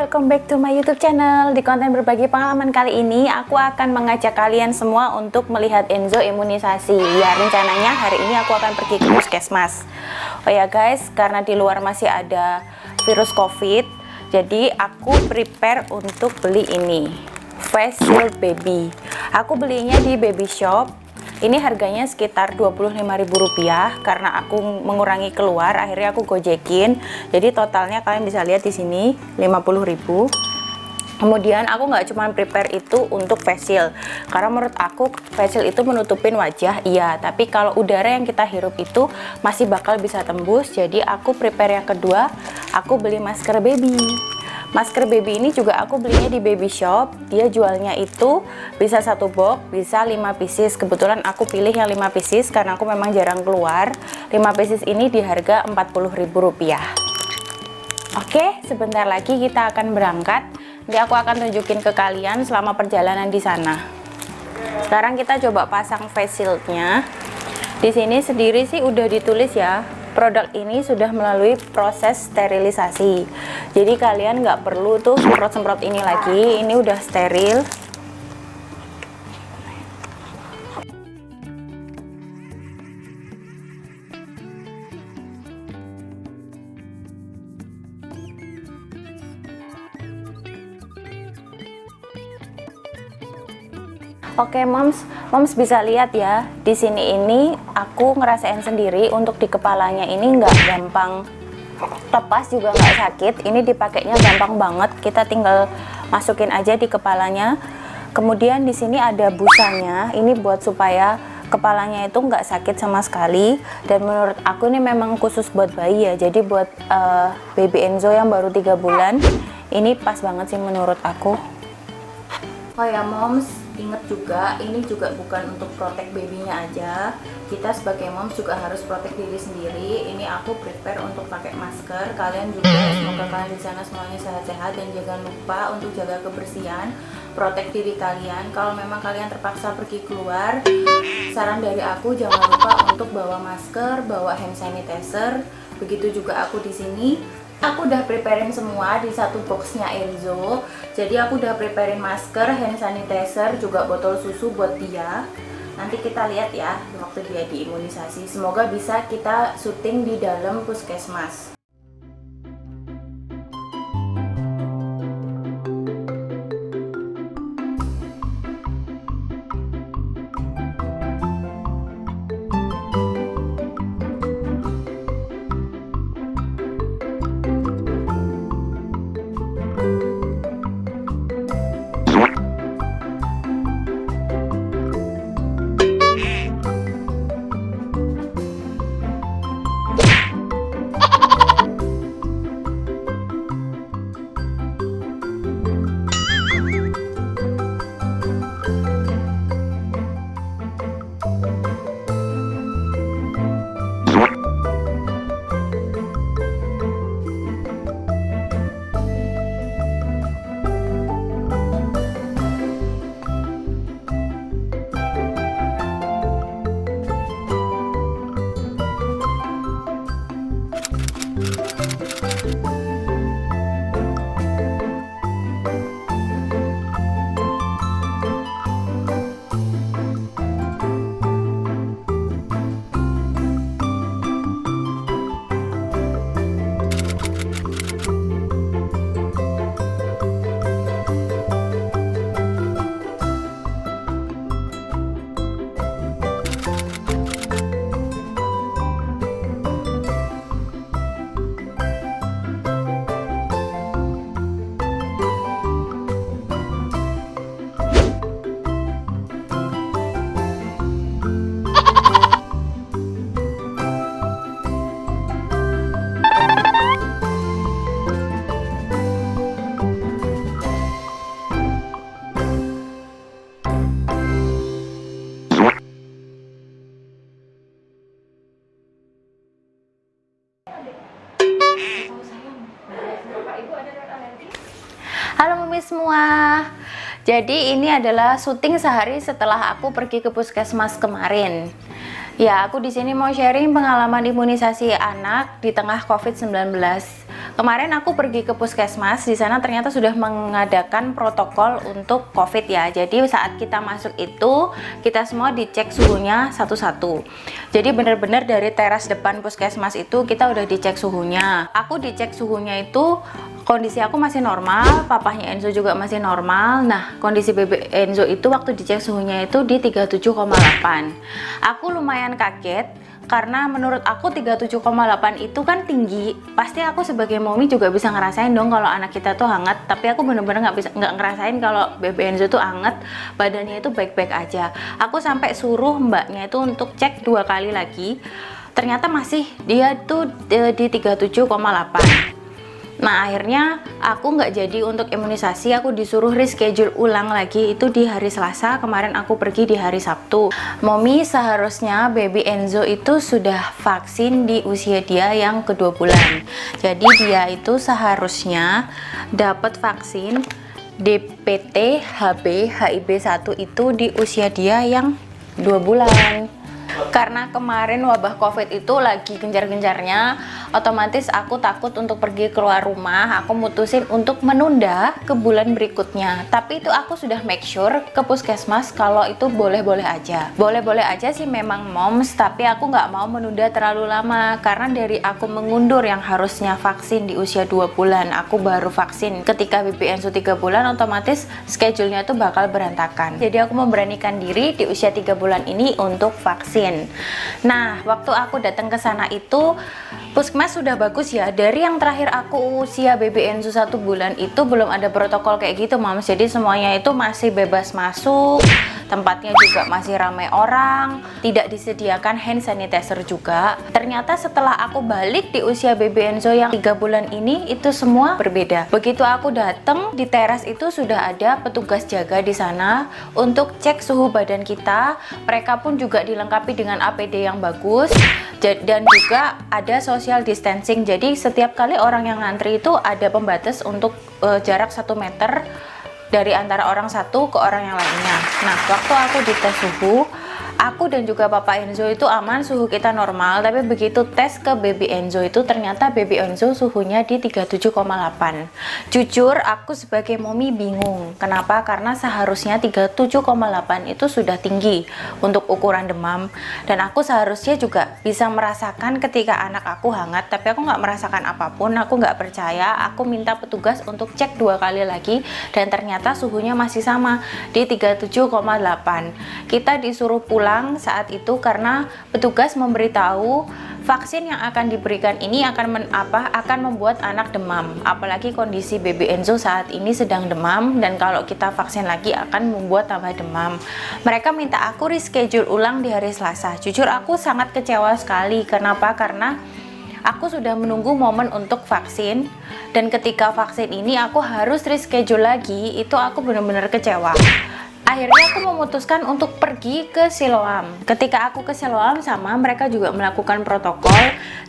welcome back to my YouTube channel. Di konten berbagi pengalaman kali ini, aku akan mengajak kalian semua untuk melihat Enzo imunisasi. Ya, rencananya hari ini aku akan pergi ke puskesmas. Oh ya guys, karena di luar masih ada virus COVID, jadi aku prepare untuk beli ini, face shield baby. Aku belinya di baby shop. Ini harganya sekitar Rp25.000 karena aku mengurangi keluar, akhirnya aku gojekin. Jadi totalnya kalian bisa lihat di sini 50.000. Kemudian aku nggak cuma prepare itu untuk facial, karena menurut aku facial itu menutupin wajah, iya. Tapi kalau udara yang kita hirup itu masih bakal bisa tembus. Jadi aku prepare yang kedua, aku beli masker baby. Masker baby ini juga aku belinya di baby shop. Dia jualnya itu bisa 1 box, bisa 5 pieces. Kebetulan aku pilih yang 5 pieces karena aku memang jarang keluar. 5 pieces ini di harga Rp40.000. Oke, sebentar lagi kita akan berangkat. Nanti aku akan tunjukin ke kalian selama perjalanan di sana. Sekarang kita coba pasang face shieldnya. Di sini sendiri sih udah ditulis ya, produk ini sudah melalui proses sterilisasi. Jadi kalian nggak perlu tuh semprot-semprot ini lagi, ini udah steril. Oke moms bisa lihat ya, di sini ini aku ngerasain sendiri untuk di kepalanya ini nggak gampang lepas, juga nggak sakit. Ini dipakainya gampang banget, kita tinggal masukin aja di kepalanya. Kemudian di sini ada busanya, ini buat supaya kepalanya itu nggak sakit sama sekali. Dan menurut aku ini memang khusus buat bayi ya, jadi buat baby Enzo yang baru 3 bulan ini pas banget sih menurut aku. Oh ya moms, inget juga ini juga bukan untuk protek babynya aja, kita sebagai moms juga harus protek diri sendiri. Ini aku prepare untuk pakai masker, kalian juga semoga kalian di sana semuanya sehat-sehat, dan jangan lupa untuk jaga kebersihan, protek diri kalian. Kalau memang kalian terpaksa pergi keluar, saran dari aku jangan lupa untuk bawa masker, bawa hand sanitizer. Begitu juga aku di sini. Aku udah preparein semua di satu boxnya Enzo. Jadi aku udah preparein masker, hand sanitizer, juga botol susu buat dia. Nanti kita lihat ya waktu dia diimunisasi. Semoga bisa kita syuting di dalam puskesmas. Halo Mami semua. Jadi ini adalah syuting sehari setelah aku pergi ke puskesmas kemarin. Ya, aku di sini mau sharing pengalaman imunisasi anak di tengah COVID-19. Kemarin aku pergi ke puskesmas, di sana ternyata sudah mengadakan protokol untuk COVID ya. Jadi saat kita masuk itu, kita semua dicek suhunya satu-satu. Jadi benar-benar dari teras depan puskesmas itu kita udah dicek suhunya. Aku dicek suhunya itu kondisi aku masih normal, papahnya Enzo juga masih normal. Nah, kondisi bebek Enzo itu waktu dicek suhunya itu di 37,8. Aku lumayan kaget karena menurut aku 37,8 itu kan tinggi. Pasti aku sebagai mommy juga bisa ngerasain dong kalau anak kita tuh hangat, tapi aku bener-bener nggak ngerasain kalau bebek Enzo tuh hangat, badannya itu baik-baik aja. Aku sampai suruh mbaknya itu untuk cek 2 kali lagi, ternyata masih dia tuh di 37,8. Nah, akhirnya aku nggak jadi untuk imunisasi, aku disuruh reschedule ulang lagi itu di hari Selasa. Kemarin aku pergi di hari Sabtu. Mommy seharusnya baby Enzo itu sudah vaksin di usia dia yang kedua bulan. Jadi dia itu seharusnya dapat vaksin DPT, HB, HIB1 itu di usia dia yang 2 bulan. Karena kemarin wabah COVID itu lagi gencar-gencarnya, otomatis aku takut untuk pergi keluar rumah. Aku mutusin untuk menunda ke bulan berikutnya. Tapi itu aku sudah make sure ke puskesmas kalau itu boleh-boleh aja. Boleh-boleh aja sih memang moms, tapi aku nggak mau menunda terlalu lama. Karena dari aku mengundur yang harusnya vaksin di usia 2 bulan, aku baru vaksin ketika baby Enzo 3 bulan, otomatis schedule-nya itu bakal berantakan. Jadi aku memberanikan diri di usia 3 bulan ini untuk vaksin. Nah, waktu aku datang ke sana itu puskesmas sudah bagus ya. Dari yang terakhir aku usia baby Enzo 1 bulan itu belum ada protokol kayak gitu, Mams. Jadi semuanya itu masih bebas masuk, tempatnya juga masih ramai orang, tidak disediakan hand sanitizer juga. Ternyata setelah aku balik di usia baby Enzo yang 3 bulan ini, itu semua berbeda. Begitu aku datang di teras itu sudah ada petugas jaga di sana untuk cek suhu badan kita. Mereka pun juga dilengkapi dengan APD yang bagus dan juga ada social distancing. Jadi setiap kali orang yang ngantri itu ada pembatas untuk jarak 1 meter dari antara orang satu ke orang yang lainnya. Nah, waktu aku dites suhu, aku dan juga Papa Enzo itu aman, suhu kita normal. Tapi begitu tes ke baby Enzo itu ternyata baby Enzo suhunya di 37,8. Jujur aku sebagai mommy bingung. Kenapa? Karena seharusnya 37,8 itu sudah tinggi untuk ukuran demam. Dan aku seharusnya juga bisa merasakan ketika anak aku hangat, tapi aku nggak merasakan apapun. Aku nggak percaya. Aku minta petugas untuk cek 2 kali lagi dan ternyata suhunya masih sama di 37,8. Kita disuruh pulang saat itu karena petugas memberitahu vaksin yang akan diberikan ini akan membuat anak demam, apalagi kondisi baby Enzo saat ini sedang demam, dan kalau kita vaksin lagi akan membuat tambah demam. Mereka minta aku reschedule ulang di hari Selasa. Jujur aku sangat kecewa sekali. Kenapa? Karena aku sudah menunggu momen untuk vaksin, dan ketika vaksin ini aku harus reschedule lagi, itu aku benar-benar kecewa. Akhirnya aku memutuskan untuk pergi ke Siloam. Ketika aku ke Siloam sama mereka juga melakukan protokol,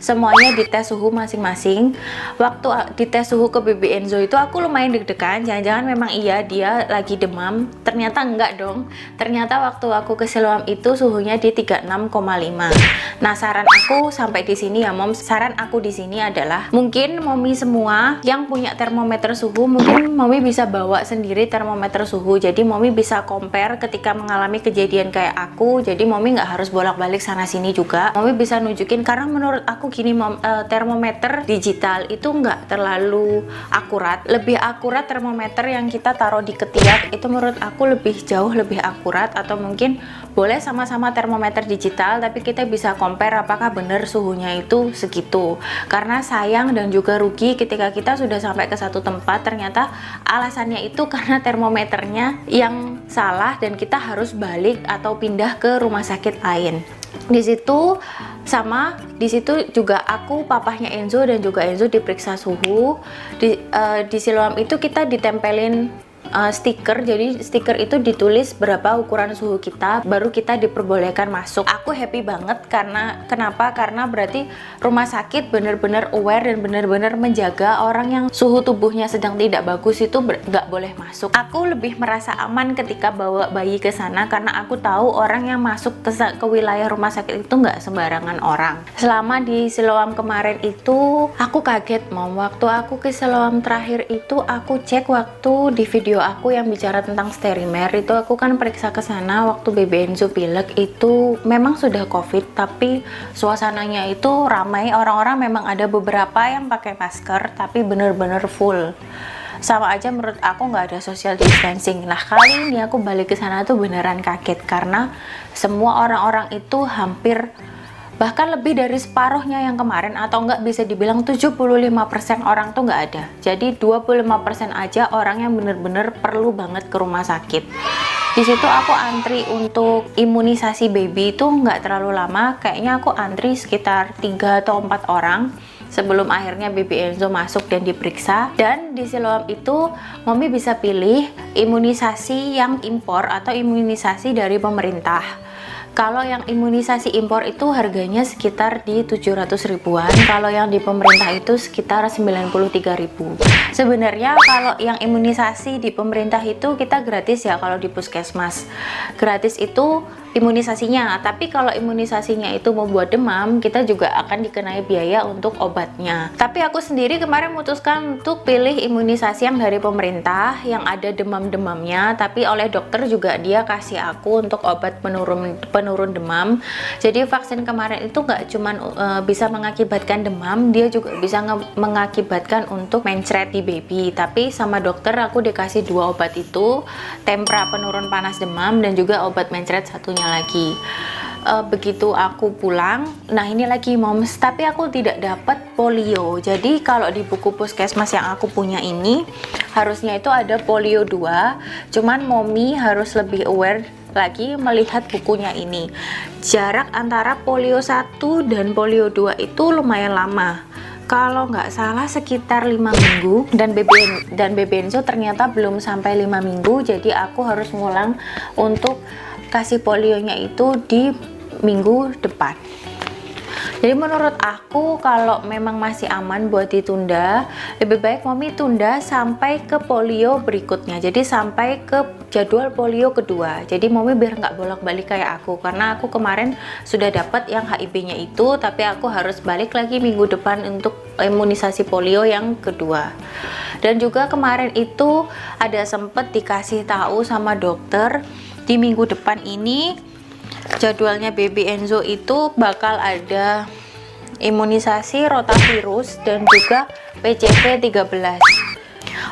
semuanya dites suhu masing-masing. Waktu dites suhu ke baby Enzo itu aku lumayan deg-degan, jangan-jangan memang iya dia lagi demam. Ternyata enggak dong. Ternyata waktu aku ke Siloam itu suhunya di 36,5. Nah, saran aku sampai di sini ya, Mom. Saran aku di sini adalah mungkin mommy semua yang punya termometer suhu, mungkin mommy bisa bawa sendiri termometer suhu. Jadi mommy bisa compare ketika mengalami kejadian kayak aku. Jadi mommy nggak harus bolak-balik sana sini juga. Mommy bisa nunjukin, karena menurut aku gini, termometer digital itu nggak terlalu akurat. Lebih akurat termometer yang kita taruh di ketiak, itu menurut aku jauh lebih akurat. Atau mungkin boleh sama-sama termometer digital, tapi kita bisa compare apakah benar suhunya itu segitu. Karena sayang dan juga rugi ketika kita sudah sampai ke satu tempat, ternyata alasannya itu karena termometernya yang salah dan kita harus balik atau pindah ke rumah sakit lain. Di situ juga aku, papahnya Enzo dan juga Enzo diperiksa suhu. Di Siloam itu kita ditempelin stiker. Jadi stiker itu ditulis berapa ukuran suhu kita, baru kita diperbolehkan masuk. Aku happy banget karena kenapa? Karena berarti rumah sakit bener-bener aware dan bener-bener menjaga orang yang suhu tubuhnya sedang tidak bagus itu nggak boleh masuk. Aku lebih merasa aman ketika bawa bayi ke sana karena aku tahu orang yang masuk ke wilayah rumah sakit itu nggak sembarangan orang. Selama di Siloam kemarin itu aku kaget Mom. Waktu aku ke Siloam terakhir itu aku cek waktu di video aku yang bicara tentang Sterimer itu, aku kan periksa ke sana waktu baby Enzo pilek itu memang sudah COVID, tapi suasananya itu ramai orang-orang, memang ada beberapa yang pakai masker tapi bener-bener full. Sama aja menurut aku nggak ada social distancing. Nah kali ini aku balik ke sana tuh beneran kaget karena semua orang-orang itu hampir bahkan lebih dari separuhnya yang kemarin, atau enggak bisa dibilang 75% orang tuh nggak ada. Jadi 25% aja orang yang bener-bener perlu banget ke rumah sakit. Di situ aku antri untuk imunisasi baby itu nggak terlalu lama, kayaknya aku antri sekitar 3 atau 4 orang sebelum akhirnya baby Enzo masuk dan diperiksa. Dan di Siloam itu Mommy bisa pilih imunisasi yang impor atau imunisasi dari pemerintah. Kalau yang imunisasi impor itu harganya sekitar di 700 ribuan, kalau yang di pemerintah itu sekitar 93 ribu. Sebenarnya kalau yang imunisasi di pemerintah itu kita gratis ya kalau di puskesmas. Gratis itu imunisasinya, tapi kalau imunisasinya itu membuat demam, kita juga akan dikenai biaya untuk obatnya. Tapi aku sendiri kemarin memutuskan untuk pilih imunisasi yang dari pemerintah, yang ada demam-demamnya, tapi oleh dokter juga dia kasih aku untuk obat penurun demam. Jadi vaksin kemarin itu nggak cuman bisa mengakibatkan demam, dia juga bisa mengakibatkan untuk mencret di baby. Tapi sama dokter aku dikasih 2 obat itu, Tempra penurun panas demam dan juga obat mencret satunya lagi. Begitu aku pulang, nah ini lagi Moms, tapi aku tidak dapat polio. Jadi kalau di buku puskesmas yang aku punya ini harusnya itu ada polio 2, cuman Mommy harus lebih aware lagi melihat bukunya ini. Jarak antara polio 1 dan polio 2 itu lumayan lama. Kalau nggak salah sekitar 5 minggu, dan baby Enzo ternyata belum sampai 5 minggu, jadi aku harus ngulang untuk kasih polionya itu di minggu depan. Jadi menurut aku kalau memang masih aman buat ditunda, lebih baik Mommy tunda sampai ke polio berikutnya. Jadi sampai ke jadwal polio kedua. Jadi Mommy biar nggak bolak-balik kayak aku, karena aku kemarin sudah dapat yang HIB-nya itu, tapi aku harus balik lagi minggu depan untuk imunisasi polio yang kedua. Dan juga kemarin itu ada sempet dikasih tahu sama dokter di minggu depan ini jadwalnya baby Enzo itu bakal ada imunisasi rotavirus dan juga PCV 13.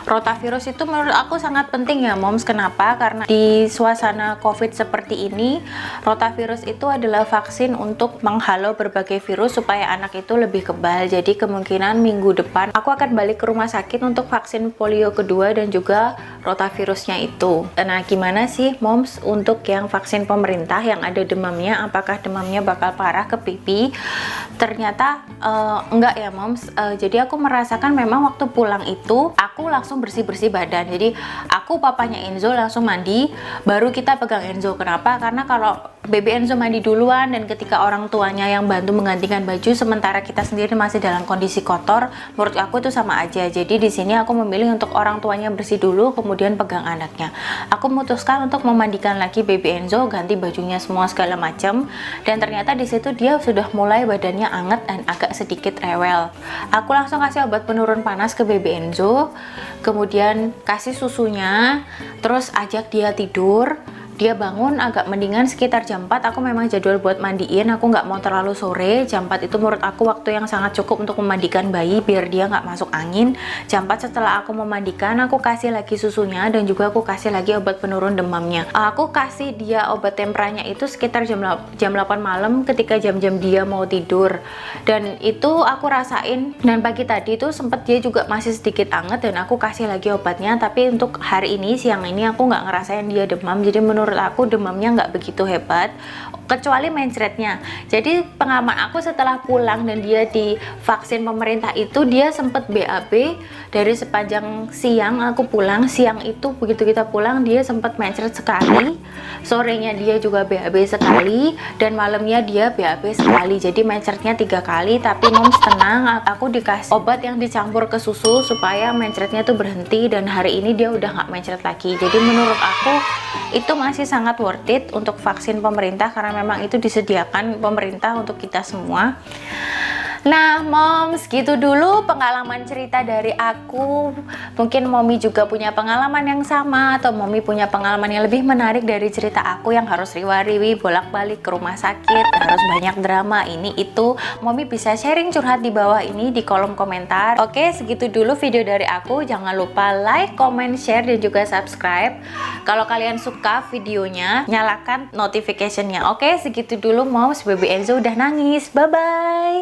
Rotavirus itu menurut aku sangat penting ya Moms. Kenapa? Karena di suasana COVID seperti ini, rotavirus itu adalah vaksin untuk menghalau berbagai virus supaya anak itu lebih kebal. Jadi kemungkinan minggu depan aku akan balik ke rumah sakit untuk vaksin polio kedua dan juga rotavirusnya itu. Nah gimana sih Moms untuk yang vaksin pemerintah yang ada demamnya, apakah demamnya bakal parah ke pipi? Ternyata enggak ya Moms. Jadi aku merasakan memang waktu pulang itu aku langsung bersih-bersih badan. Jadi aku papanya Enzo langsung mandi, baru kita pegang Enzo. Kenapa? Karena kalau baby Enzo mandi duluan dan ketika orang tuanya yang bantu menggantikan baju sementara kita sendiri masih dalam kondisi kotor, menurut aku itu sama aja. Jadi di sini aku memilih untuk orang tuanya bersih dulu kemudian pegang anaknya. Aku memutuskan untuk memandikan lagi baby Enzo, ganti bajunya semua segala macam, dan ternyata di situ dia sudah mulai badannya anget dan agak sedikit rewel. Aku langsung kasih obat penurun panas ke baby Enzo, kemudian kasih susunya, terus ajak dia tidur. Dia bangun agak mendingan sekitar jam 4. Aku memang jadwal buat mandiin, aku nggak mau terlalu sore. Jam 4 itu menurut aku waktu yang sangat cukup untuk memandikan bayi biar dia nggak masuk angin. Jam 4 setelah aku memandikan, aku kasih lagi susunya dan juga aku kasih lagi obat penurun demamnya. Aku kasih dia obat tempranya itu sekitar jam 8 malam ketika jam-jam dia mau tidur. Dan itu aku rasain, dan pagi tadi itu sempet dia juga masih sedikit anget dan aku kasih lagi obatnya. Tapi untuk hari ini, siang ini aku nggak ngerasain dia demam. Jadi menurut menurut aku demamnya nggak begitu hebat, kecuali mencretnya. Jadi pengalaman aku setelah pulang dan dia divaksin pemerintah itu, dia sempat BAB dari sepanjang siang. Aku pulang siang itu, begitu kita pulang dia sempat mencret sekali, sorenya dia juga BAB sekali, dan malamnya dia BAB sekali. Jadi mencretnya 3 kali. Tapi moms tenang, aku dikasih obat yang dicampur ke susu supaya mencretnya tuh berhenti, dan hari ini dia udah nggak mencret lagi. Jadi menurut aku itu masih sangat worth it untuk vaksin pemerintah, karena memang itu disediakan pemerintah untuk kita semua. Nah moms, gitu dulu pengalaman cerita dari aku. Mungkin mommy juga punya pengalaman yang sama, atau mommy punya pengalaman yang lebih menarik dari cerita aku yang harus riwa-riwi bolak-balik ke rumah sakit, harus banyak drama ini itu. Mommy bisa sharing curhat di bawah ini di kolom komentar. Oke, segitu dulu video dari aku. Jangan lupa like, comment, share, dan juga subscribe. Kalau kalian suka videonya, nyalakan notification-nya. Oke, segitu dulu moms. Baby Enzo udah nangis. Bye-bye.